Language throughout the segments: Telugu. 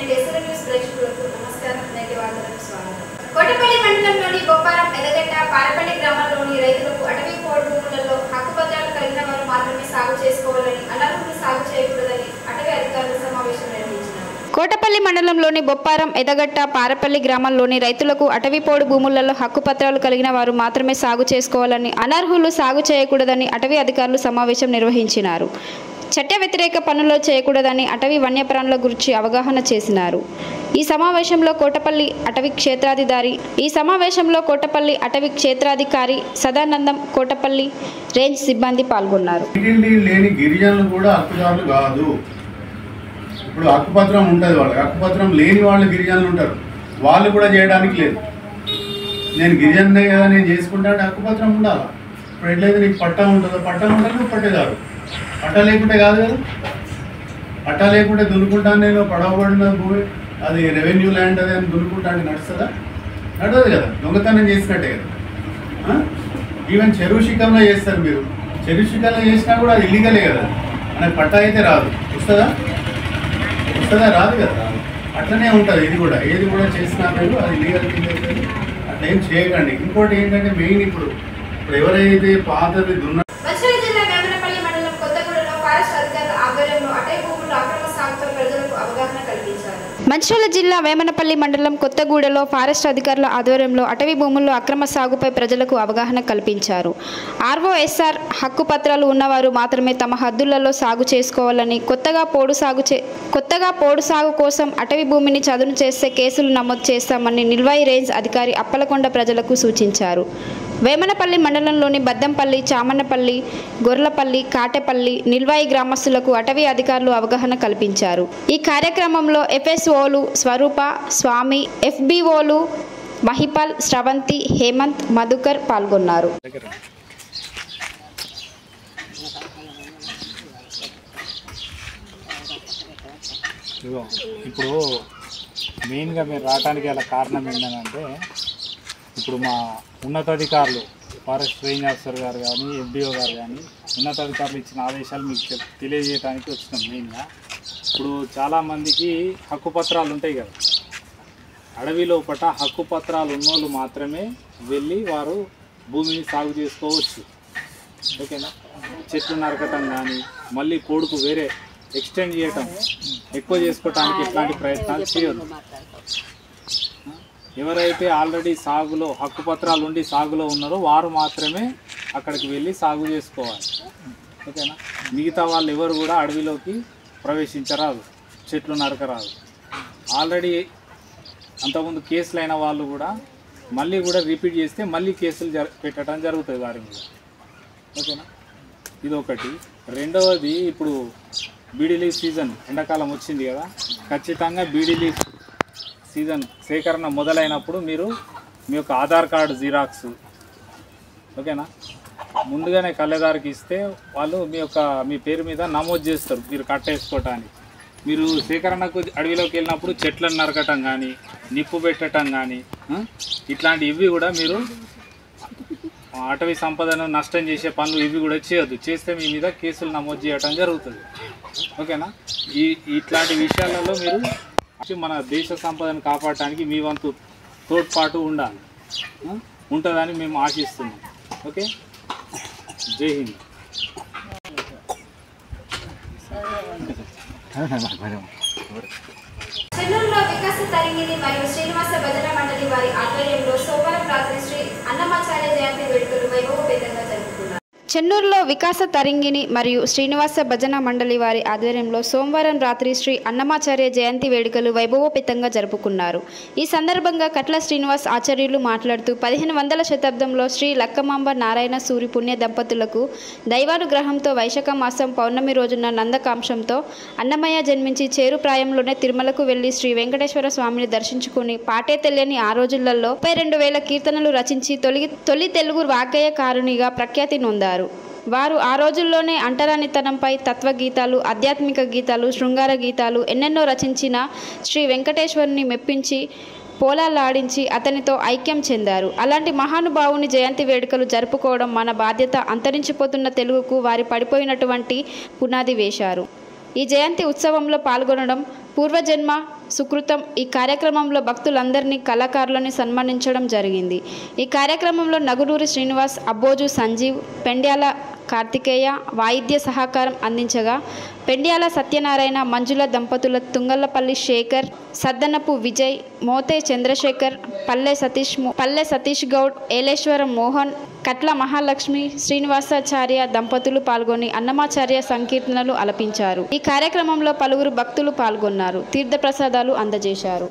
అండ్ ఎస్ఆర్ న్యూస్ ప్రేక్షకులకు నమస్కారం. నేటి వార్తలకు స్వాగతం. కోటపల్లి మండలంలోని బొప్పారం, ఎదగట్ట, పారపల్లి గ్రామాల్లోని రైతులకు అటవీ పోడు భూములలో హక్కుపత్రాలు కలిగిన వారు మాత్రమే సాగు చేసుకోవాలని, అనర్హులు సాగు చేయకూడదని అటవీ అధికారులు సమావేశం నిర్వహించారు. కోటపల్లి మండలంలోని బొప్పారం, ఎదగట్ట, పారపల్లి గ్రామాల్లోని రైతులకు అటవీ పోడు భూములలో హక్కుపత్రాలు కలిగిన వారు మాత్రమే సాగు చేసుకోవాలని, అనర్హులు సాగు చేయకూడదని అటవీ అధికారులు సమావేశం నిర్వహించినారు. చట్ట వ్యతిరేక పనులు చేయకూడదని అటవీ వన్యప్రాణుల గురించి అవగాహన చేసినారు. ఈ సమావేశంలో కోటపల్లి అటవీ క్షేత్రాధికారి సదానందం, కోటపల్లి రేంజ్ సిబ్బంది పాల్గొన్నారు. లేని గిరిజనులు కూడా హక్కుదారులు కాదు. ఇప్పుడు హక్కుపత్రం ఉంటుంది, వాళ్ళకి హక్కుపత్రం లేని వాళ్ళు గిరిజనులు ఉంటారు, వాళ్ళు కూడా చేయడానికి లేదు. నేను గిరిజనే కదా, నేను చేసుకుంటా అంటే హక్కుపత్రం ఉండాలి. ఇప్పుడు ఎట్లయితే నీకు పట్టా ఉంటుందో, పట్టా ఉంటే నువ్వు పట్టేదారు. పట్టా లేకుంటే కాదు కదా. పట్టా లేకుంటే దున్నుకుంటాను నేను, పడవబడిన భూమి అది రెవెన్యూ ల్యాండ్ అది అని దున్నుకుంటాను నడుస్తుందా? నడవదు కదా, దొంగతనం చేసినట్టే కదా. ఈవెన్ చెరువు శిఖంలో చేస్తారు మీరు, చెరువు శిఖంలో చేసినా కూడా అది ఇల్లీగలే కదా. మనకు పట్టా అయితే రాదు, వస్తుందా? రాదు కదా. అట్లనే ఉంటుంది ఇది కూడా, ఏది కూడా చేసినా మీరు అది లీగల్ కింద అవుతుంది. అట్లా ఏం చేయకండి. ఇంకోటి ఏంటంటే మెయిన్ ఇప్పుడు ఎవరైతే పాతది దున్న మంచిర్యాల జిల్లా వేమనపల్లి మండలం కొత్తగూడలో ఫారెస్ట్ అధికారుల ఆధ్వర్యంలో అటవీ భూముల్లో అక్రమ సాగుపై ప్రజలకు అవగాహన కల్పించారు. ఆర్ఓఎస్ఆర్ హక్కుపత్రాలు ఉన్నవారు మాత్రమే తమ హద్దులలో సాగు చేసుకోవాలని, కొత్తగా పోడు సాగు కోసం అటవీ భూమిని చదును చేస్తే కేసులు నమోదు చేస్తామని నిల్వాయి రేంజ్ అధికారి అప్పలకొండ ప్రజలకు సూచించారు. వేమనపల్లి మండలంలోని బద్దంపల్లి, చామన్నపల్లి, గొర్లపల్లి, కాటేపల్లి, నిల్వాయి గ్రామస్తులకు అటవీ అధికారులు అవగాహన కల్పించారు. ఈ కార్యక్రమంలో ఎఫ్ఎస్ఓలు స్వరూప, స్వామి, ఎఫ్బిఓలు మహిపాల్, శ్రవంతి, హేమంత్, మధుకర్ పాల్గొన్నారు. ఇప్పుడు మెయిన్గా మీరు రావడానికి గల కారణం ఏంటంటే, ఇప్పుడు మా ఉన్నతాధికారులు ఫారెస్ట్ రేంజ్ ఆఫీసర్ గారు కానీ, ఎఫ్డిఓ గారు కానీ, ఉన్నతాధికారులు ఇచ్చిన ఆదేశాలు మీకు తెలియజేయడానికి వచ్చినాం. మెయిన్గా ఇప్పుడు చాలామందికి హక్కుపత్రాలు ఉంటాయి కదా, అడవిలో హక్కుపత్రాలు ఉన్నోళ్ళు మాత్రమే వెళ్ళి వారు భూమిని సాగు చేసుకోవచ్చు. ఓకేనా? చెట్లు నరకటం కానీ, మళ్ళీ కోడుకు వేరే ఎక్స్టెండ్ చేయటం, ఎక్కువ చేసుకోవటానికి ఇట్లాంటి ప్రయత్నాలు చేయొద్దు. ఎవరైతే ఆల్రెడీ సాగులో హక్కుపత్రాలు ఉండి సాగులో ఉన్నారో వారు మాత్రమే అక్కడికి వెళ్ళి సాగు చేసుకోవాలి. ఓకేనా? మిగతా వాళ్ళు ఎవరు కూడా అడవిలోకి ప్రవేశించరాదు, చెట్లు నరకరాదు. ఆల్రెడీ అంతకుముందు కేసులు అయిన వాళ్ళు కూడా మళ్ళీ కూడా రిపీట్ చేస్తే మళ్ళీ కేసులు పెట్టడం జరుగుతుంది వారి మీద. ఓకేనా? ఇదొకటి. రెండవది, ఇప్పుడు బీడీ లీఫ్ సీజన్ ఎండాకాలం వచ్చింది కదా, ఖచ్చితంగా బీడీ లీఫ్ సీజన్ సేకరణ మొదలైనప్పుడు మీరు మీ యొక్క ఆధార్ కార్డు జిరాక్స్, ఓకేనా, ముందుగానే కళ్ళెదారికి ఇస్తే వాళ్ళు మీ పేరు మీద నమోదు చేస్తారు మీరు కట్టేసుకోవటానికి. మీరు సేకరణకు అడవిలోకి వెళ్ళినప్పుడు చెట్లను నరకటం కానీ, నిప్పు పెట్టడం కానీ, ఇట్లాంటివి కూడా మీరు అటవీ సంపదను నష్టం చేసే పనులు ఇవి కూడా చేయొద్దు. చేస్తే మీ మీద కేసులు నమోదు చేయడం జరుగుతుంది. ఓకేనా? ఇట్లాంటి విషయాలలో మీరు మన దేశ సంపదను కాపాడటానికి మీ వంతు తోడ్పాటు ఉంటుందని మేము ఆశిస్తున్నాం. ఓకే, జై హింద్. చెన్నూరులో వికాస తరంగిణి మరియు శ్రీనివాస భజన మండలి వారి ఆధ్వర్యంలో సోమవారం రాత్రి శ్రీ అన్నమాచార్య జయంతి వేడుకలు వైభవపేతంగా జరుపుకున్నారు. చెన్నూరులో వికాస తరంగిణి మరియు శ్రీనివాస భజన మండలి వారి ఆధ్వర్యంలో సోమవారం రాత్రి శ్రీ అన్నమాచార్య జయంతి వేడుకలు వైభవోపేతంగా జరుపుకున్నారు. ఈ సందర్భంగా కట్ల శ్రీనివాస్ ఆచార్యులు మాట్లాడుతూ 1500వ శతాబ్దంలో శ్రీ లక్కమాంబ నారాయణ సూరి పుణ్య దంపతులకు దైవానుగ్రహంతో వైశాఖ మాసం పౌర్ణమి రోజున నందకాంశంతో అన్నమయ్య జన్మించి చేరు ప్రాయంలోనే తిరుమలకు వెళ్లి శ్రీ వెంకటేశ్వర స్వామిని దర్శించుకుని పాటే తెలియని ఆ రోజులలో 32,000 కీర్తనలు రచించి తొలి తెలుగు వాగ్గేయకారునిగా ప్రఖ్యాతి నొందారు. వారు ఆ రోజుల్లోనే అంటరానితనంపై తత్వగీతాలు, ఆధ్యాత్మిక గీతాలు, శృంగార గీతాలు ఎన్నెన్నో రచించిన శ్రీ వెంకటేశ్వరుని మెప్పించి పోలాలాడించి అతనితో ఐక్యం చెందారు. అలాంటి మహానుభావుని జయంతి వేడుకలు జరుపుకోవడం మన బాధ్యత. అంతరించిపోతున్న తెలుగుకు వారి పడిపోయినటువంటి పునాది వేశారు. ఈ జయంతి ఉత్సవంలో పాల్గొనడం పూర్వజన్మ సుకృతం. ఈ కార్యక్రమంలో భక్తులందరినీ కళాకారులని సన్మానించడం జరిగింది. ఈ కార్యక్రమంలో నగునూరి శ్రీనివాస్, అబ్బోజు సంజీవ్, పెండ్యాల కార్తికేయ వాయిద్య సహకారం అందించగా, పెండ్యాల సత్యనారాయణ, మంజుల దంపతుల తుంగళ్లపల్లి శేఖర్, సద్దనపు విజయ్, మోతే చంద్రశేఖర్, పల్లె సతీష్ గౌడ్, ఏలేశ్వరం మోహన్, కట్ల మహాలక్ష్మి, శ్రీనివాసాచార్య దంపతులు పాల్గొని అన్నమాచార్య సంకీర్తనలు ఆలపించారు. ఈ కార్యక్రమంలో పలువురు భక్తులు పాల్గొన్నారు. తీర్థప్రసాదాలు అందజేశారు.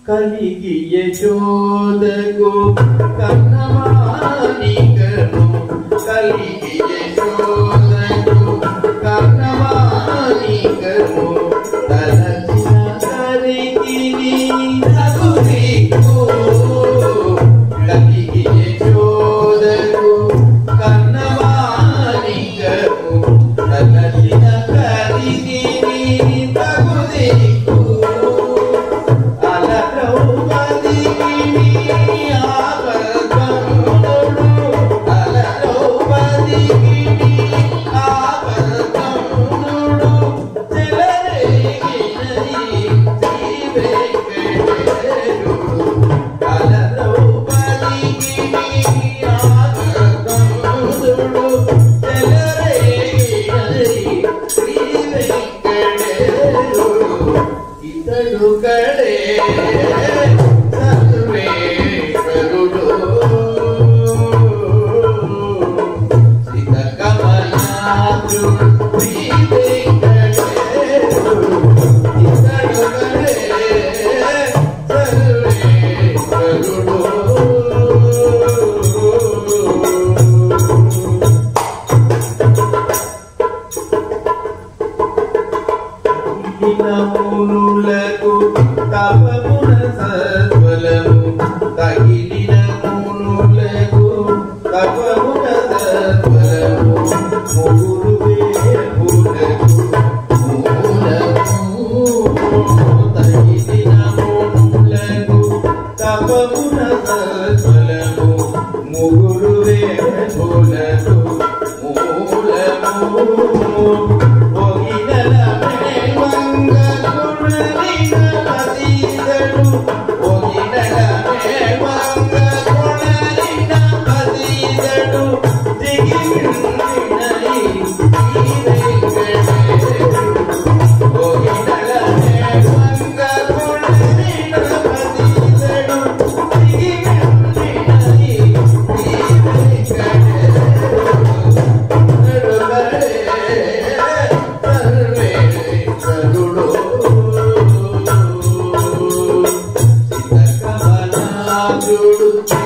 కలిగి యశోదకు కన్నమానికను కలిగి యశోదకు కన్నమానికను తలచిన కరికి నగురికు కలిగి యశోదకు కన్నమానికను తలచిన కరికి నగురికు అల ద్రౌపది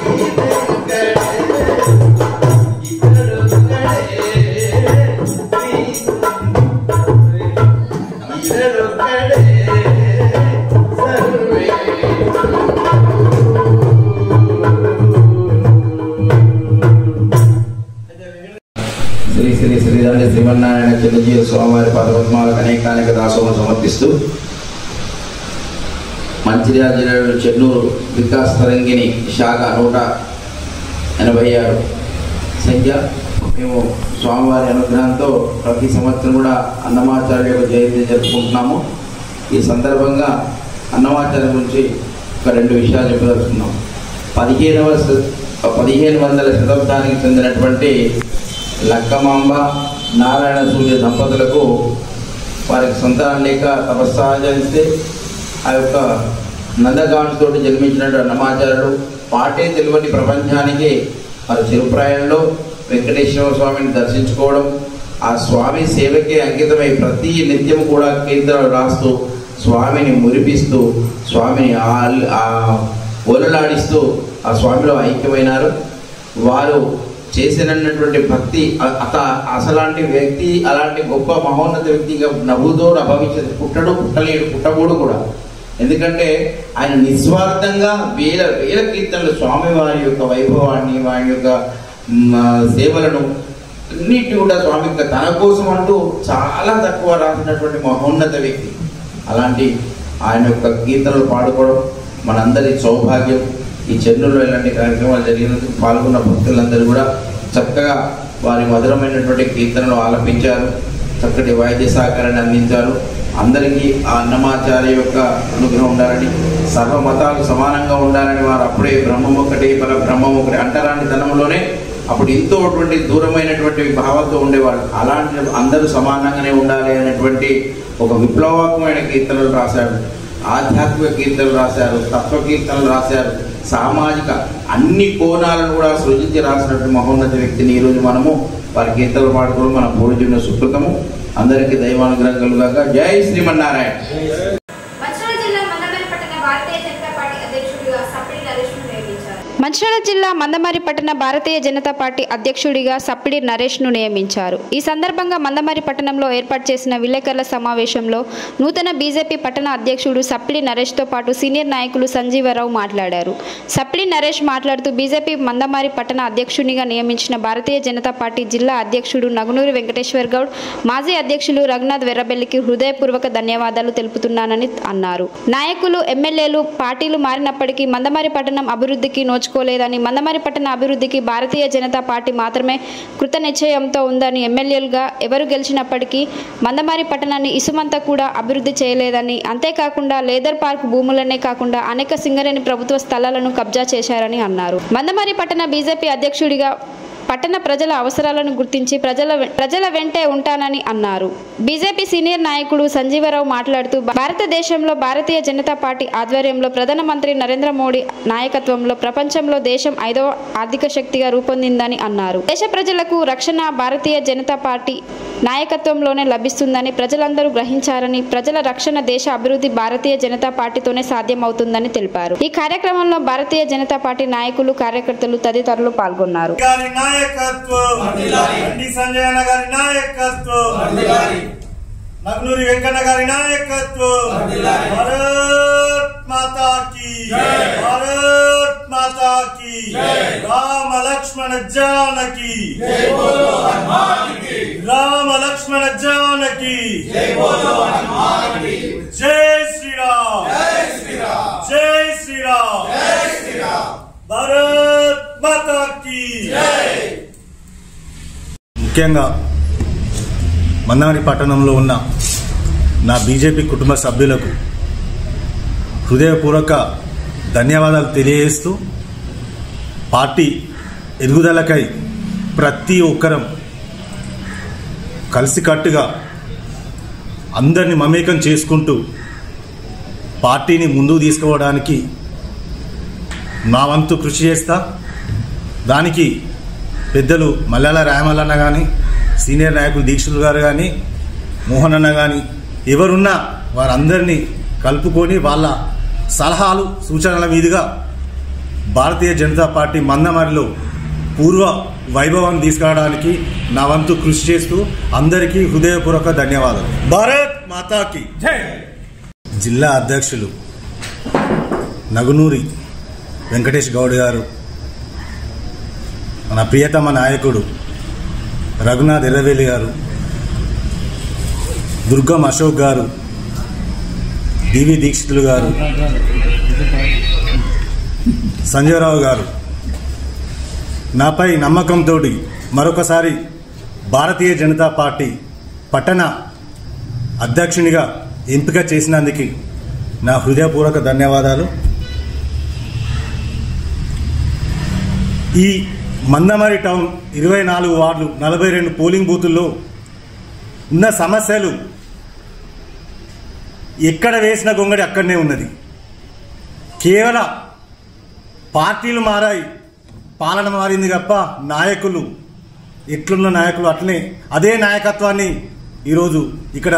శ్రీ శ్రీ శ్రీదండ శ్రీమన్నారాయణ చిన్నజీవ స్వామివారి పదపద్మాలకు అనేకానేక దాసోహం సమర్పిస్తూ మంచిర్యాల జిల్లాలో చెన్నూరు వికాస్ తరంగిణి శాఖ 186 సంఖ్య. మేము స్వామివారి అనుగ్రహంతో ప్రతి సంవత్సరం కూడా అన్నమాచార్య యొక్క జయంతి జరుపుకుంటున్నాము. ఈ సందర్భంగా అన్నమాచార్య గురించి ఒక 2 విషయాలు చెప్పదలుచుకున్నాం. 1500 శతాబ్దానికి చెందినటువంటి లక్కమాంబ నారాయణ సూర్య దంపతులకు వారికి సంతానం లేక తపస్సాచరిస్తే ఆ యొక్క నందగాండ్తో జన్మించినటువంటి అన్నమాచార్యుడు పాటే తెలియని ప్రపంచానికి వారి చిరుప్రాయంలో వెంకటేశ్వర స్వామిని దర్శించుకోవడం, ఆ స్వామి సేవకే అంకితమై ప్రతి నిత్యం కూడా కీర్తనలు రాస్తూ స్వామిని మురిపిస్తూ స్వామిని ఓలలాడిస్తూ ఆ స్వామిలో ఐక్యమైనారు. వారు చేసినటువంటి భక్తి అసలాంటి వ్యక్తి, అలాంటి గొప్ప మహోన్నత వ్యక్తిగా నవ్వుతో భవిష్యత్తు పుట్టలేడు, పుట్టకూడు కూడా. ఎందుకంటే ఆయన నిస్వార్థంగా వేల కీర్తనలు స్వామివారి యొక్క వైభవాన్ని, వారి యొక్క సేవలను అన్నిటి కూడా స్వామి తన కోసం అంటూ చాలా తక్కువ రాసినటువంటి మహోన్నత వ్యక్తి. అలాంటి ఆయన యొక్క కీర్తనలు పాడుకోవడం మనందరి సౌభాగ్యం. ఈ చెన్నూరులో ఇలాంటి కార్యక్రమాలు జరిగినందుకు పాల్గొన్న భక్తులందరూ కూడా చక్కగా వారి మధురమైనటువంటి కీర్తనలు ఆలపించారు, చక్కటి వైద్య సహకారాన్ని అందించారు. అందరికీ ఆ అన్నమాచార్య యొక్క అనుగ్రహం ఉండాలని, సర్వ మతాలు సమానంగా ఉండాలని, వారు అప్పుడే బ్రహ్మం ఒకటి పర బ్రహ్మం ఒకటి అంటరాని ధనంలోనే అప్పుడు ఎంతోటువంటి దూరమైనటువంటి భావంతో ఉండేవాళ్ళు. అలాంటి అందరూ సమానంగానే ఉండాలి అనేటువంటి ఒక విప్లవాత్మకమైన కీర్తనలు రాశారు, ఆధ్యాత్మిక కీర్తనలు రాశారు, తత్వ కీర్తనలు రాశారు, సామాజిక అన్ని కోణాలను కూడా సృజించి రాసినటువంటి మహోన్నత వ్యక్తిని ఈరోజు మనము వారి కీర్తనలు పాడుకోవడం మన పూర్వజన్మ సుకృతము. అందరికీ దైవానుగ్రహం కలుగాక. జై శ్రీమన్నారాయణ. మంచిర్యాల జిల్లా మందమర్రి పట్టణ భారతీయ జనతా పార్టీ అధ్యక్షుడిగా సప్పిడి నరేష్ను నియమించారు. ఈ సందర్భంగా మందమర్రి పట్టణంలో ఏర్పాటు చేసిన విలేకరుల సమావేశంలో నూతన బీజేపీ పట్టణ అధ్యక్షుడు సప్పిడి నరేష్తో పాటు సీనియర్ నాయకులు సంజీవరావు మాట్లాడారు. సప్పిడి నరేష్ మాట్లాడుతూ బీజేపీ మందమర్రి పట్టణ అధ్యక్షునిగా నియమించిన భారతీయ జనతా పార్టీ జిల్లా అధ్యక్షుడు నగునూరి వెంకటేశ్వర్ గౌడ్, మాజీ అధ్యక్షులు రఘునాథ్ వెర్రబెల్లికి హృదయపూర్వక ధన్యవాదాలు తెలుపుతున్నానని అన్నారు. నాయకులు, ఎమ్మెల్యేలు, పార్టీలు మారినప్పటికీ మందమర్రి పట్టణం అభివృద్ధికి నోచుకోలేదని, మందమర్రి పట్టణ అభివృద్ధికి భారతీయ జనతా పార్టీ మాత్రమే కృత నిశ్చయంతో ఉందని, ఎమ్మెల్యేలుగా ఎవరు గెలిచినప్పటికీ మందమర్రి పట్టణాన్ని ఇసుమంతా కూడా అభివృద్ధి చేయలేదని, అంతేకాకుండా లేదర్ పార్క్ భూములనే కాకుండా అనేక సింగరేణి ప్రభుత్వ స్థలాలను కబ్జా చేశారని అన్నారు. మందమర్రి పట్టణ బీజేపీ అధ్యక్షుడిగా పట్టణ ప్రజల అవసరాలను గుర్తించి ప్రజల వెంటే ఉంటానని అన్నారు. బీజేపీ సీనియర్ నాయకుడు సంజీవరావు మాట్లాడుతూ భారతదేశంలో భారతీయ జనతా పార్టీ ఆధ్వర్యంలో ప్రధానమంత్రి నరేంద్ర మోడీ నాయకత్వంలో ప్రపంచంలో దేశం 5వ ఆర్థిక శక్తిగా రూపొందిందని అన్నారు. దేశ ప్రజలకు రక్షణ భారతీయ జనతా పార్టీ నాయకత్వంలోనే లభిస్తుందని ప్రజలందరూ గ్రహించారని, ప్రజల రక్షణ, దేశ అభివృద్ధి భారతీయ జనతా పార్టీతోనే సాధ్యమవుతుందని తెలిపారు. ఈ కార్యక్రమంలో భారతీయ జనతా పార్టీ నాయకులు, కార్యకర్తలు తదితరులు పాల్గొన్నారు. సంజయన గారి నాయకత్వం, నగ్నూరి వెంకన్న గారి నాయకత్వం, భారత్ మాతా కీ, భారత్ మాతా కీ, రామ లక్ష్మణ జానకి, రామ లక్ష్మణ జానకి, జై శ్రీరామ్, జై శ్రీరామ్, భారత్ మాతా కీ. ముఖ్యంగా మందమర్రి పట్టణంలో ఉన్న నా బీజేపీ కుటుంబ సభ్యులకు హృదయపూర్వక ధన్యవాదాలు తెలియజేస్తూ, పార్టీ ఎదుగుదలకై ప్రతి ఒక్కరం కలిసికట్టుగా అందరినీ మమేకం చేసుకుంటూ పార్టీని ముందుకు తీసుకుపోవడానికి నా వంతు కృషి చేస్తా. దానికి పెద్దలు మల్లాల రాయమల్లన్న కానీ, సీనియర్ నాయకులు దీక్షితులు గారు కానీ, మోహన్ అన్న కానీ, ఎవరున్నా వారందరినీ కలుపుకొని వాళ్ళ సలహాలు, సూచనల మీదుగా భారతీయ జనతా పార్టీ మందమరిలో పూర్వ వైభవాన్ని తీసుకురావడానికి నా వంతు కృషి చేస్తూ అందరికీ హృదయపూర్వక ధన్యవాదాలు. భారత్ మాతాకి జై. జిల్లా అధ్యక్షులు నగునూరి వెంకటేష్ గౌడ్ గారు, మన ప్రియతమ నాయకుడు రఘునాథ్ ఎర్రవేలి గారు, దుర్గం అశోక్ గారు, డివి దీక్షితులు గారు, సంజయరావు గారు నాపై నమ్మకంతో మరొకసారి భారతీయ జనతా పార్టీ పట్టణ అధ్యక్షునిగా ఎంపిక చేసినందుకు నా హృదయపూర్వక ధన్యవాదాలు. ఈ మందమరి టౌన్ 24 వార్డులు 42 పోలింగ్ బూతుల్లో ఉన్న సమస్యలు ఎక్కడ వేసిన గొంగడి అక్కడనే ఉన్నది. కేవలం పార్టీలు మారాయి, పాలన మారింది తప్ప నాయకులు ఎట్లున్న నాయకులు అట్లనే అదే నాయకత్వాన్ని ఈరోజు ఇక్కడ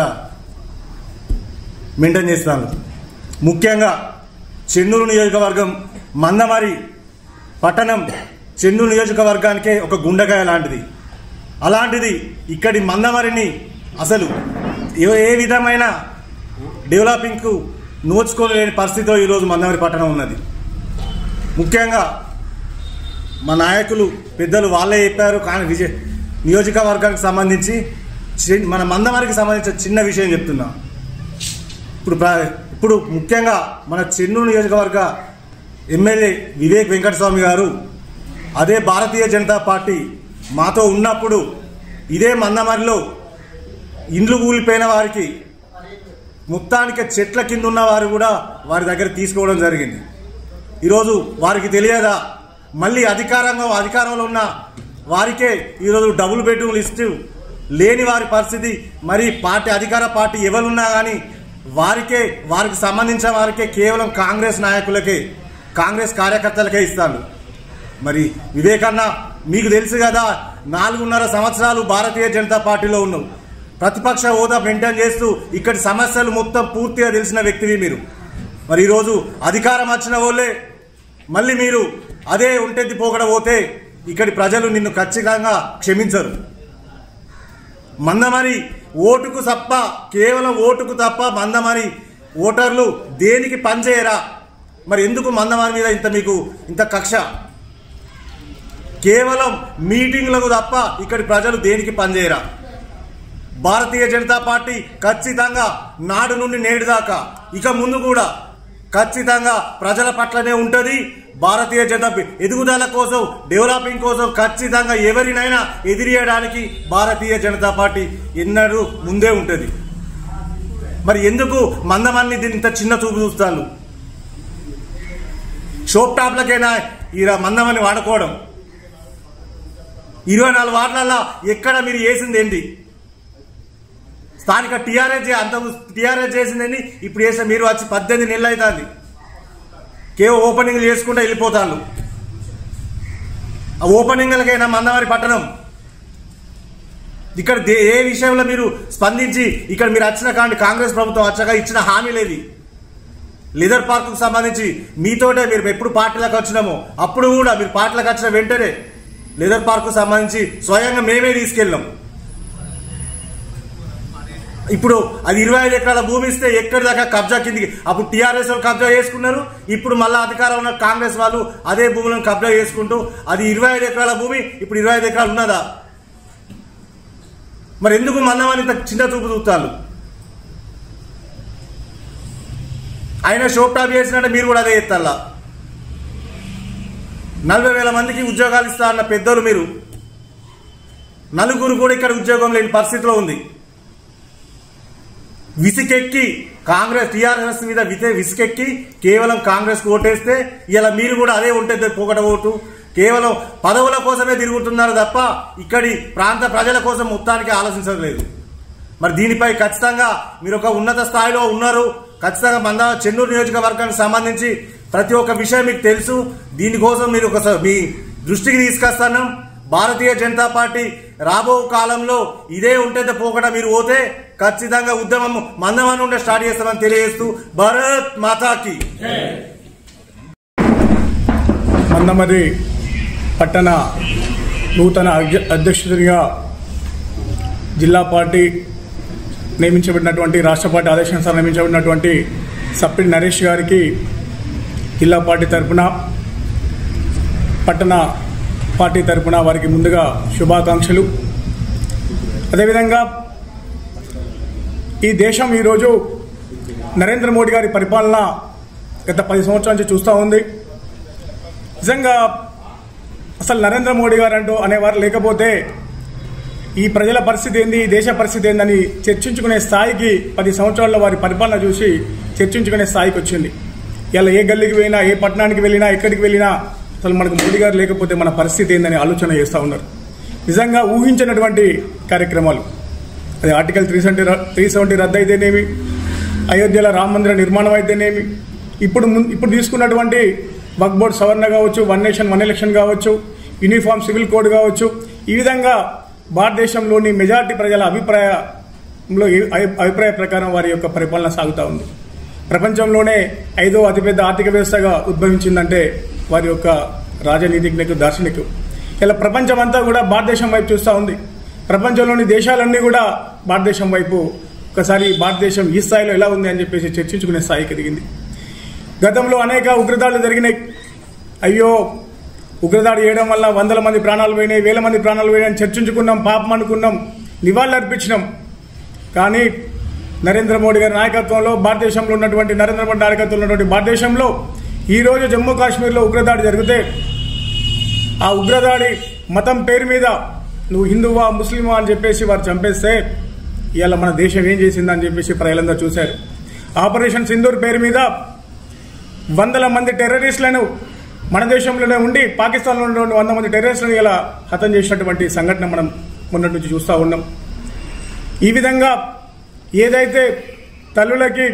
మెయింటైన్ చేస్తాను. ముఖ్యంగా చెన్నూరు నియోజకవర్గం మందమరి పట్టణం చెన్నూరు నియోజకవర్గానికే ఒక గుండెకాయ లాంటిది. అలాంటిది ఇక్కడి మందమరిని అసలు ఏ విధమైన డెవలపింగ్కు నోచుకోలేని పరిస్థితిలో ఈరోజు మందమరి పట్టణం ఉన్నది. ముఖ్యంగా మా నాయకులు పెద్దలు వాళ్ళే చెప్పారు. కానీ నియోజకవర్గానికి సంబంధించి మన మందమరికి సంబంధించిన చిన్న విషయం చెప్తున్నా. ఇప్పుడు ముఖ్యంగా మన చెన్నూరు నియోజకవర్గ ఎమ్మెల్యే వివేక్ వెంకటస్వామి గారు అదే భారతీయ జనతా పార్టీ మాతో ఉన్నప్పుడు ఇదే మందమరిలో ఇండ్లు కూలిపోయిన వారికి మొత్తానికి చెట్ల కింద ఉన్న వారు కూడా వారి దగ్గర తీసుకోవడం జరిగింది. ఈరోజు వారికి తెలియదా, మళ్ళీ అధికారంలో ఉన్న వారికే ఈరోజు డబుల్ బెడ్రూమ్లు ఇస్తూ లేని వారి పరిస్థితి. మరి అధికార పార్టీ ఎవరున్నా కానీ వారికి సంబంధించిన వారికే కేవలం కాంగ్రెస్ నాయకులకే, కాంగ్రెస్ కార్యకర్తలకే ఇస్తాను. మరి వివేకన్న మీకు తెలుసు కదా, 4.5 సంవత్సరాలు భారతీయ జనతా పార్టీలో ఉన్నావు. ప్రతిపక్ష హోదా మెయింటైన్ చేస్తూ ఇక్కడి సమస్యలు మొత్తం పూర్తిగా తెలిసిన వ్యక్తివి మీరు. మరి ఈరోజు అధికారం వచ్చిన వాళ్ళే మళ్ళీ మీరు అదే ఒంటెత్తి పోకడ పోతే ఇక్కడి ప్రజలు నిన్ను ఖచ్చితంగా క్షమించరు. మందమరి ఓటుకు తప్ప, కేవలం ఓటుకు తప్ప మందమరి ఓటర్లు దేనికి పనిచేయరా? మరి ఎందుకు మందమరి మీద ఇంత కక్ష? కేవలం మీటింగ్లకు తప్ప ఇక్కడి ప్రజలు దేనికి పనిచేయరా? భారతీయ జనతా పార్టీ ఖచ్చితంగా నాడు నుండి నేడు దాకా ఇక ముందు కూడా ఖచ్చితంగా ప్రజల పట్లనే ఉంటుంది. భారతీయ జనతా ఎదుగుదల కోసం, డెవలపింగ్ కోసం ఖచ్చితంగా ఎవరినైనా ఎదిరియడానికి భారతీయ జనతా పార్టీ ఎన్నడూ ముందే ఉంటుంది. మరి ఎందుకు మందమన్ని ఇంత చిన్న చూపు చూస్తాను? షోప్ టాప్లకైనా ఈ మందమని వాడుకోవడం. 24 వార్డులలో ఎక్కడ మీరు వేసింది ఏంటి? స్థానిక టీఆర్ఎస్ చేసిందని ఇప్పుడు చేసిన మీరు వచ్చి 18 నెలలు అవుతుంది. కేవలం ఓపెనింగ్లు చేసుకుంటూ వెళ్ళిపోతాను. ఆ ఓపెనింగ్లకైనా మందమరి పట్టణం ఇక్కడ ఏ విషయంలో మీరు స్పందించి ఇక్కడ మీరు వచ్చిన కాంగ్రెస్ ప్రభుత్వం వచ్చాక ఇచ్చిన హామీలేవి? లెదర్ పార్కుకు సంబంధించి మీతోటే మీరు ఎప్పుడు పార్టీలకు వచ్చినామో అప్పుడు కూడా మీరు పార్టీలకు వచ్చిన వెంటనే లెదర్ పార్కు సంబంధించి స్వయంగా మేమే తీసుకెళ్ళాం. ఇప్పుడు అది 25 ఎకరాల భూమి ఇస్తే ఎక్కడి దాకా కబ్జా కిందికి, అప్పుడు టీఆర్ఎస్ వాళ్ళు కబ్జా చేసుకున్నారు. ఇప్పుడు మళ్ళీ అధికారంలో ఉన్న కాంగ్రెస్ వాళ్ళు అదే భూములను కబ్జా చేసుకుంటూ అది 25 ఎకరాల భూమి ఇప్పుడు 25 ఎకరాలు ఉన్నదా? మరి ఎందుకు మందమని ఇంత చిన్న చూపు చూస్తాను? ఆయన షోప్ టాప్ చేసినట్టే మీరు కూడా అదే ఎత్తాలా? 40,000 మందికి ఉద్యోగాలు ఇస్తా అన్న పెద్దలు మీరు, 4 కూడా ఇక్కడ ఉద్యోగం లేని పరిస్థితిలో ఉంది. విసికెక్కి కాంగ్రెస్ టీఆర్ఎస్ మీద విసికెక్కి కేవలం కాంగ్రెస్ కు ఓటేస్తే ఇలా మీరు కూడా అదే ఉంటుంది పోగట ఓటు. కేవలం పదవుల కోసమే తిరుగుతున్నారు తప్ప ఇక్కడి ప్రాంత ప్రజల కోసం మొత్తానికి ఆలోచించలేదు. మరి దీనిపై ఖచ్చితంగా మీరు ఒక ఉన్నత స్థాయిలో ఉన్నారు. ఖచ్చితంగా చెన్నూరు నియోజకవర్గానికి సంబంధించి ప్రతి ఒక్క విషయం మీకు తెలుసు. దీనికోసం మీరు మీ దృష్టికి తీసుకొస్తాను. భారతీయ జనతా పార్టీ రాబో కాలంలో ఇదే ఉంటే పోకట మీరు పోతే ఖచ్చితంగా ఉద్యమం మందమని ఉండే స్టార్ట్ చేస్తామని తెలియజేస్తూ భారత్ మాతాకి మందమర్రి పట్టణ నూతన అధ్యక్షుడిగా జిల్లా పార్టీ నియమించబడినటువంటి రాష్ట్ర పార్టీ ఆదేశానుసారం నియమించబడినటువంటి సప్పిడి నరేష్ గారికి జిల్లా పార్టీ తరఫున పట్టణ పార్టీ తరఫున వారికి ముందుగా శుభాకాంక్షలు. అదేవిధంగా ఈ దేశం ఈరోజు నరేంద్ర మోడీ గారి పరిపాలన గత 10 సంవత్సరాల నుంచి చూస్తూ ఉంది. నిజంగా అసలు నరేంద్ర మోడీ గారు అంటూ అనేవారు లేకపోతే ఈ ప్రజల పరిస్థితి ఏంది, ఈ దేశ పరిస్థితి ఏందని చర్చించుకునే స్థాయికి 10 సంవత్సరాల్లో వారి పరిపాలన చూసి చర్చించుకునే స్థాయికి వచ్చింది. ఇలా ఏ గల్లీకి వెళ్ళినా, ఏ పట్టణానికి వెళ్ళినా, ఎక్కడికి వెళ్ళినా అసలు మనకు మోడీ గారు లేకపోతే మన పరిస్థితి ఏందని ఆలోచన చేస్తూ ఉన్నారు. నిజంగా ఊహించినటువంటి కార్యక్రమాలు, అది ఆర్టికల్ 370 రద్దు అయితేనేమి, అయోధ్యలో రామ మందిర నిర్మాణం అయితేనేమి, ఇప్పుడు తీసుకున్నటువంటి వక్ఫ్ బోర్డు సవరణ కావచ్చు, 1 నేషన్ 1 ఎలక్షన్ కావచ్చు, యూనిఫామ్ సివిల్ కోడ్ కావచ్చు, ఈ విధంగా భారతదేశంలోని మెజారిటీ ప్రజల అభిప్రాయ ప్రకారం వారి యొక్క పరిపాలన సాగుతూ ఉంది. ప్రపంచంలోనే 5వ అతిపెద్ద ఆర్థిక వ్యవస్థగా ఉద్భవించిందంటే వారి యొక్క రాజనీతిజ్ఞకు, దార్శనికు. ఇలా ప్రపంచం అంతా కూడా భారతదేశం వైపు చూస్తూ ఉంది. ప్రపంచంలోని దేశాలన్నీ కూడా భారతదేశం వైపు ఒకసారి భారతదేశం ఈ స్థాయిలో ఎలా ఉంది అని చెప్పేసి చర్చించుకునే స్థాయికి ఎదిగింది. గతంలో అనేక ఉగ్రదాడులు జరిగినాయి. అయ్యో, ఉగ్రదాడి చేయడం వల్ల 100 మంది ప్రాణాలు పోయినాయి, 1000 మంది ప్రాణాలు పోయినాయి అని చర్చించుకున్నాం, పాపం అనుకున్నాం, నివాళులు అర్పించినాం. కానీ నరేంద్ర మోడీ గారి నాయకత్వంలో, భారతదేశంలో ఉన్నటువంటి నరేంద్ర మోడీ నాయకత్వంలో ఉన్నటువంటి భారతదేశంలో ఈరోజు జమ్మూ కాశ్మీర్లో ఉగ్రదాడి జరిగితే ఆ ఉగ్రదాడి మతం పేరు మీద నువ్వు హిందువా ముస్లిమా అని చెప్పేసి వారు చంపేస్తే ఇవాళ మన దేశం ఏం చేసిందని చెప్పేసి ప్రజలందరూ చూశారు. ఆపరేషన్ సింధూర్ పేరు మీద 100 మంది టెర్రరిస్టులను మన దేశంలోనే ఉండి పాకిస్తాన్లో ఉన్న 100 మంది టెర్రరిస్టులను ఇలా హతం చేసినటువంటి సంఘటన మనం మొన్నటి నుంచి చూస్తూ ఉన్నాం. ఈ విధంగా ఏదైతే తల్లులకి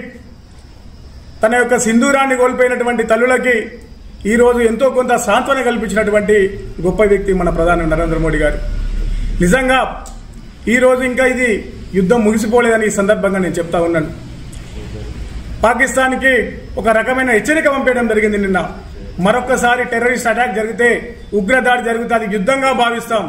తన యొక్క సింధూరాన్ని కోల్పోయినటువంటి తల్లులకి ఈరోజు ఎంతో కొంత సాంత్వన కల్పించినటువంటి గొప్ప వ్యక్తి మన ప్రధాని నరేంద్ర మోడీ గారు. నిజంగా ఈరోజు ఇంకా ఇది యుద్ధం ముగిసిపోలేదని ఈ సందర్భంగా నేను చెప్తా ఉన్నాను. పాకిస్తాన్కి ఒక రకమైన హెచ్చరిక పంపేయడం జరిగింది నిన్న. మరొకసారి టెర్రరిస్ట్ అటాక్ జరిగితే, ఉగ్రదాడి జరిగితే అది యుద్ధంగా భావిస్తాం.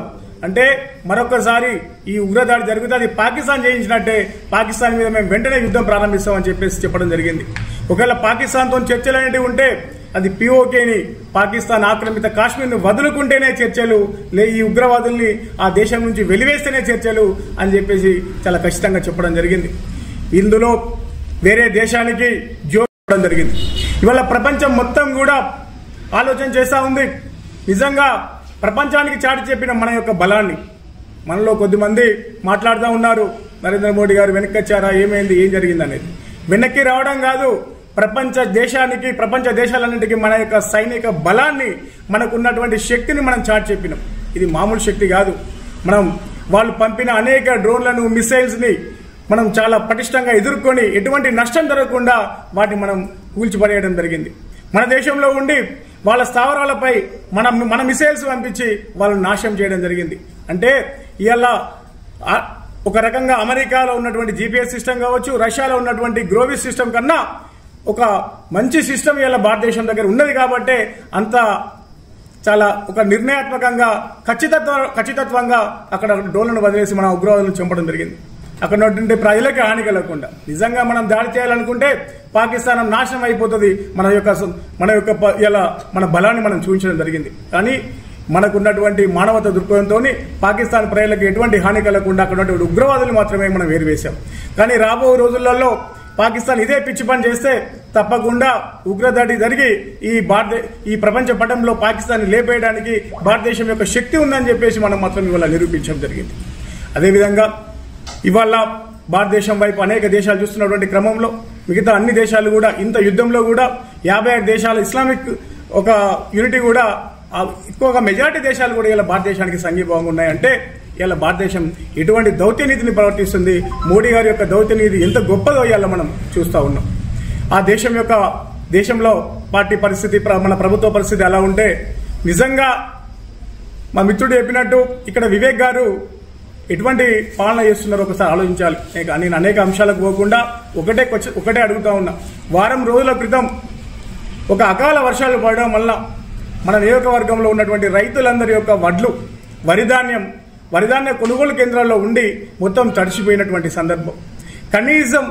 అంటే మరొకసారి ఈ ఉగ్రదాడి జరిగితే అది పాకిస్తాన్ చేయించినట్టే, పాకిస్తాన్ మీద మేము వెంటనే యుద్ధం ప్రారంభిస్తామని చెప్పేసి చెప్పడం జరిగింది. ఒకవేళ పాకిస్తాన్తో చర్చలు అనేవి ఉంటే అది పిఓకేని, పాకిస్తాన్ ఆక్రమిత కాశ్మీర్ను వదులుకుంటేనే చర్చలు, ఈ ఉగ్రవాదుల్ని ఆ దేశం నుంచి వెలివేస్తేనే చర్చలు అని చెప్పేసి చాలా ఖచ్చితంగా చెప్పడం జరిగింది. ఇందులో వేరే దేశానికి జోడడం జరిగింది. ఇవాళ ప్రపంచం మొత్తం కూడా ఆలోచన చేస్తూ ఉంది. నిజంగా ప్రపంచానికి చాటి చెప్పిన మన యొక్క బలాన్ని మనలో కొద్దిమంది మాట్లాడుతూ ఉన్నారు. నరేంద్ర మోడీ గారు వెనక్కి వచ్చారా, ఏమైంది, ఏం జరిగింది అనేది. వెనక్కి రావడం కాదు, ప్రపంచ దేశాలన్నింటికీ మన యొక్క సైనిక బలాన్ని, మనకున్నటువంటి శక్తిని మనం చాటి చెప్పినాం. ఇది మామూలు శక్తి కాదు. వాళ్ళు పంపిన అనేక డ్రోన్లను, మిసైల్స్ని మనం చాలా పటిష్టంగా ఎదుర్కొని ఎటువంటి నష్టం జరగకుండా వాటిని మనం కూల్చిపడేయడం జరిగింది. మన దేశంలో ఉండి వాళ్ళ స్థావరాలపై మన మిసైల్స్ పంపించి వాళ్ళని నాశనం చేయడం జరిగింది. అంటే ఇవాళ ఒక రకంగా అమెరికాలో ఉన్నటువంటి జీపీఎస్ సిస్టమ్ కావచ్చు, రష్యాలో ఉన్నటువంటి గ్రోవిస్ సిస్టమ్ కన్నా ఒక మంచి సిస్టమ్ ఇవాళ భారతదేశం దగ్గర ఉన్నది కాబట్టి అంత చాలా ఒక నిర్ణయాత్మకంగా ఖచ్చితత్వంగా అక్కడ డ్రోన్లను వదిలేసి మన ఉగ్రవాదులను చంపడం జరిగింది. అక్కడ ఉన్నటువంటి ప్రజలకి హాని కలగకుండా. నిజంగా మనం దాడి చేయాలనుకుంటే పాకిస్తాన్ నాశనం అయిపోతుంది. మన బలాన్ని మనం చూపించడం జరిగింది. కానీ మనకున్నటువంటి మానవత దృక్పథంతో పాకిస్తాన్ ప్రజలకు ఎటువంటి హాని కలగకుండా అక్కడ ఉన్నటువంటి ఉగ్రవాదులు మాత్రమే మనం వేరువేశాం. కానీ రాబో రోజులలో పాకిస్తాన్ ఇదే పిచ్చి పని చేస్తే తప్పకుండా ఉగ్రదాడి జరిగి ఈ ప్రపంచ పటంలో పాకిస్తాన్ లేపేయడానికి భారతదేశం యొక్క శక్తి ఉందని చెప్పేసి మనం మాత్రం ఇవాళ నిరూపించడం జరిగింది. అదేవిధంగా ఇవాళ భారతదేశం వైపు అనేక దేశాలు చూస్తున్నటువంటి క్రమంలో మిగతా అన్ని దేశాలు కూడా ఇంత యుద్ధంలో కూడా 56 దేశాల ఇస్లామిక్ ఒక యూనిటీ కూడా ఎక్కువగా మెజారిటీ దేశాలు కూడా ఇలా భారతదేశానికి సంఘీభావంగా ఉన్నాయంటే ఇలా భారతదేశం ఎటువంటి దౌత్యనీతిని ప్రవర్తిస్తుంది, మోడీ గారి యొక్క దౌత్యనీతి ఎంత గొప్పదో ఇవాళ మనం చూస్తూ ఉన్నాం. ఆ దేశంలో పార్టీ పరిస్థితి, మన ప్రభుత్వ పరిస్థితి ఎలా ఉంటే నిజంగా మా మిత్రుడు చెప్పినట్టు ఇక్కడ వివేక్ గారు ఎటువంటి పాలన చేస్తున్నారో ఒకసారి ఆలోచించాలి. నేను అనేక అంశాలకు పోకుండా ఒకటే అడుగుతా ఉన్నా. వారం రోజుల క్రితం ఒక అకాల వర్షాలు పడడం వల్ల మన నియోజకవర్గంలో ఉన్నటువంటి రైతులందరి యొక్క వడ్లు వరిధాన్య కొనుగోలు కేంద్రాల్లో ఉండి మొత్తం తడిసిపోయినటువంటి సందర్భం. కనీసం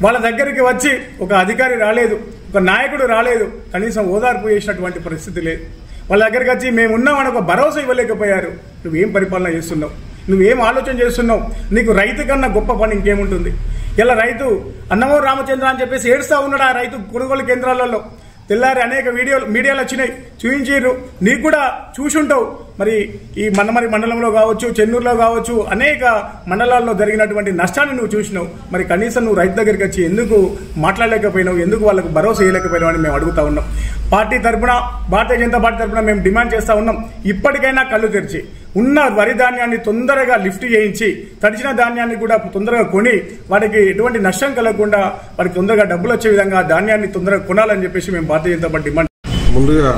వాళ్ళ దగ్గరికి వచ్చి ఒక అధికారి రాలేదు, ఒక నాయకుడు రాలేదు, కనీసం ఓదార్పు చేసినటువంటి పరిస్థితి లేదు. వాళ్ళ దగ్గరికి వచ్చి మేమున్నామని ఒక భరోసా ఇవ్వలేకపోయారు. నువ్వేం పరిపాలన చేస్తున్నావు, నువ్వేం ఆలోచన చేస్తున్నావు, నీకు రైతు కన్నా గొప్ప పని ఇంకేముంటుంది? ఇలా రైతు అన్నమో రామచంద్ర అని చెప్పేసి ఏడుస్తా ఉన్నాడు ఆ రైతు కొనుగోలు కేంద్రాలలో. తెల్లారి అనేక మీడియాలు వచ్చినాయి, చూపించారు, నీకు కూడా చూసుంటావు. మరి ఈ మన్నమరి మండలంలో కావచ్చు, చెన్నూరులో కావచ్చు, అనేక మండలాల్లో జరిగినటువంటి నష్టాన్ని నువ్వు చూసినావు. మరి కనీసం నువ్వు రైతు దగ్గరికి వచ్చి ఎందుకు మాట్లాడలేకపోయినావు, ఎందుకు వాళ్ళకు భరోసా వేయలేకపోయినావు అని మేము అడుగుతా ఉన్నాం. పార్టీ తరఫున, భారతీయ జనతా పార్టీ తరఫున మేము డిమాండ్ చేస్తా ఉన్నాం, ఇప్పటికైనా కళ్ళు తెరిచి ఉన్న వరి ధాన్యాన్ని తొందరగా లిఫ్ట్ చేయించి తడిచిన ధాన్యాన్ని కూడా తొందరగా కొని వాటికి ఎటువంటి నష్టం కలగకుండా వాటికి తొందరగా డబ్బులు వచ్చే విధంగా ధాన్యాన్ని తొందరగా కొనాలని చెప్పేసి మేము భారతీయ జనతా పార్టీ డిమాండ్. ముందుగా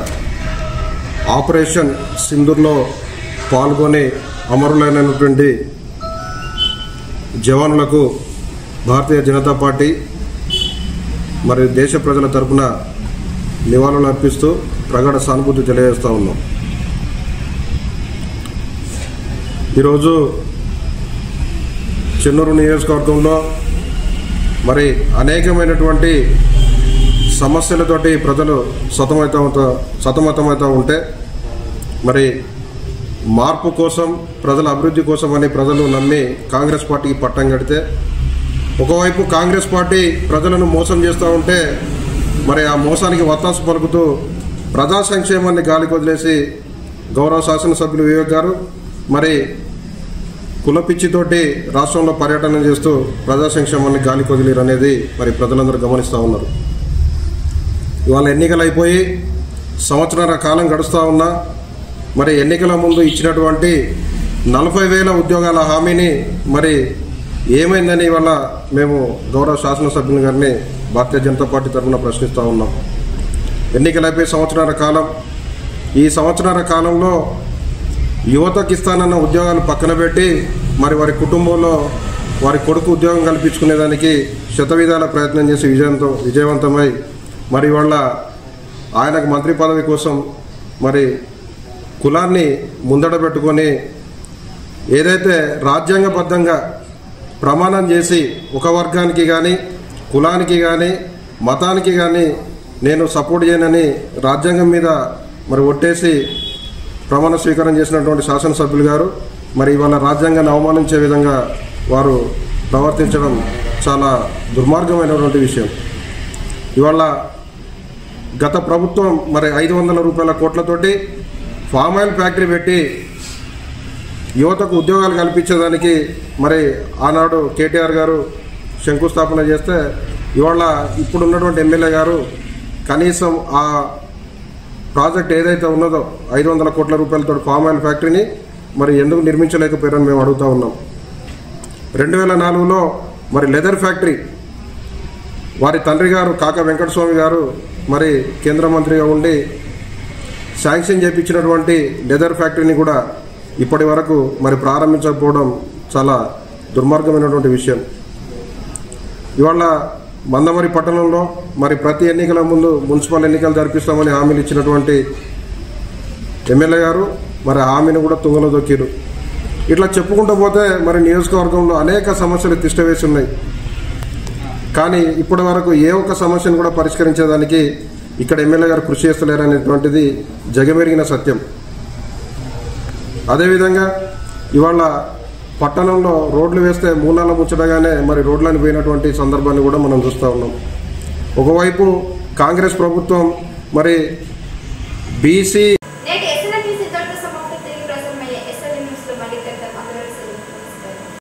ఆపరేషన్ సింధూర్లో పాల్గొని అమరులైనటువంటి జవానులకు భారతీయ జనతా పార్టీ మరి దేశ ప్రజల తరపున నివాళులు అర్పిస్తూ ప్రగాఢ సానుభూతి తెలియజేస్తూ ఉన్నాం. ఈరోజు చెన్నూరు నియోజకవర్గంలో మరి అనేకమైనటువంటి సమస్యలతోటి ప్రజలు సతమతమవుతూ ఉంటే మరి మార్పు కోసం, ప్రజల అభివృద్ధి కోసం అని ప్రజలు నమ్మి కాంగ్రెస్ పార్టీకి పట్టం కడితే, ఒకవైపు కాంగ్రెస్ పార్టీ ప్రజలను మోసం చేస్తూ ఉంటే మరి ఆ మోసానికి వత్తాసు పలుకుతూ ప్రజా సంక్షేమాన్ని గాలికి వదిలేసి గౌరవ శాసనసభ్యులు వివేక్ గారు మరి కులపిచ్చితోటి రాష్ట్రంలో పర్యటన చేస్తూ ప్రజా సంక్షేమాన్ని గాలికి వదిలేరు అనేది మరి ప్రజలందరూ గమనిస్తూ ఉన్నారు. ఇవాళ ఎన్నికలు అయిపోయి సంవత్సరాల కాలం గడుస్తూ ఉన్నా మరి ఎన్నికల ముందు ఇచ్చినటువంటి 40,000 ఉద్యోగాల హామీని మరి ఏమైందని ఇవాళ మేము గౌరవ శాసనసభ్యుని గారిని భారతీయ జనతా పార్టీ తరఫున ప్రశ్నిస్తూ ఉన్నాం. ఎన్నికలు అయిపోయి సంవత్సరాల కాలం, ఈ సంవత్సరాల కాలంలో యువతకి ఇస్తానన్న ఉద్యోగాలు పక్కన పెట్టి మరి వారి కుటుంబంలో వారి కొడుకు ఉద్యోగం కల్పించుకునేదానికి శతవిధాల ప్రయత్నం చేసి విజయవంతమై మరి వాళ్ళ ఆయనకు మంత్రి పదవి కోసం మరి కులాన్ని ముందడ పెట్టుకొని ఏదైతే రాజ్యాంగబద్ధంగా ప్రమాణం చేసి ఒక వర్గానికి కానీ, కులానికి కానీ, మతానికి కానీ నేను సపోర్ట్ చేయనని రాజ్యాంగం మీద మరి ఒట్టేసి ప్రమాణ స్వీకారం చేసినటువంటి శాసనసభ్యులు గారు మరి ఇవాళ రాజ్యాంగాన్ని అవమానించే విధంగా వారు ప్రవర్తించడం చాలా దుర్మార్గమైనటువంటి విషయం. ఇవాళ గత ప్రభుత్వం మరి 500 కోట్లతోటి ఫామ్ ఆయిల్ ఫ్యాక్టరీ పెట్టి యువతకు ఉద్యోగాలు కల్పించేదానికి మరి ఆనాడు కేటీఆర్ గారు శంకుస్థాపన చేస్తే ఇవాళ ఇప్పుడున్నటువంటి ఎమ్మెల్యే గారు కనీసం ఆ ప్రాజెక్ట్ ఏదైతే ఉన్నదో 500 కోట్ల రూపాయలతో ఫామ్ ఆయిల్ ఫ్యాక్టరీని మరి ఎందుకు నిర్మించలేకపోయారని మేము అడుగుతూ ఉన్నాం. 2004లో మరి లెదర్ ఫ్యాక్టరీ వారి తండ్రి గారు కాకా వెంకటస్వామి గారు మరి కేంద్ర మంత్రిగా ఉండి శాంక్షన్ చేయించినటువంటి లెదర్ ఫ్యాక్టరీని కూడా ఇప్పటి వరకు మరి ప్రారంభించకపోవడం చాలా దుర్మార్గమైనటువంటి విషయం. ఇవాళ మందమరి పట్టణంలో మరి ప్రతి ఎన్నికల ముందు మున్సిపల్ ఎన్నికలు జరిపిస్తామని హామీలు ఇచ్చినటువంటి ఎమ్మెల్యే గారు మరి హామీని కూడా తుంగలో దొక్కిరు. ఇట్లా చెప్పుకుంటూ పోతే మరి నియోజకవర్గంలో అనేక సమస్యలు తిష్టవేసి ఉన్నాయి. కానీ ఇప్పటి వరకు ఏ ఒక్క సమస్యను కూడా పరిష్కరించేదానికి ఇక్కడ ఎమ్మెల్యే గారు కృషి చేస్తలేరనేటువంటిది జగమెరిగిన సత్యం. అదేవిధంగా ఇవాళ పట్టణంలో రోడ్లు వేస్తే మూలాల ముచ్చటగానే మరి రోడ్లను పోయినటువంటి సందర్భాన్ని కూడా మనం చూస్తూ ఉన్నాం. ఒకవైపు కాంగ్రెస్ ప్రభుత్వం మరి బీసీ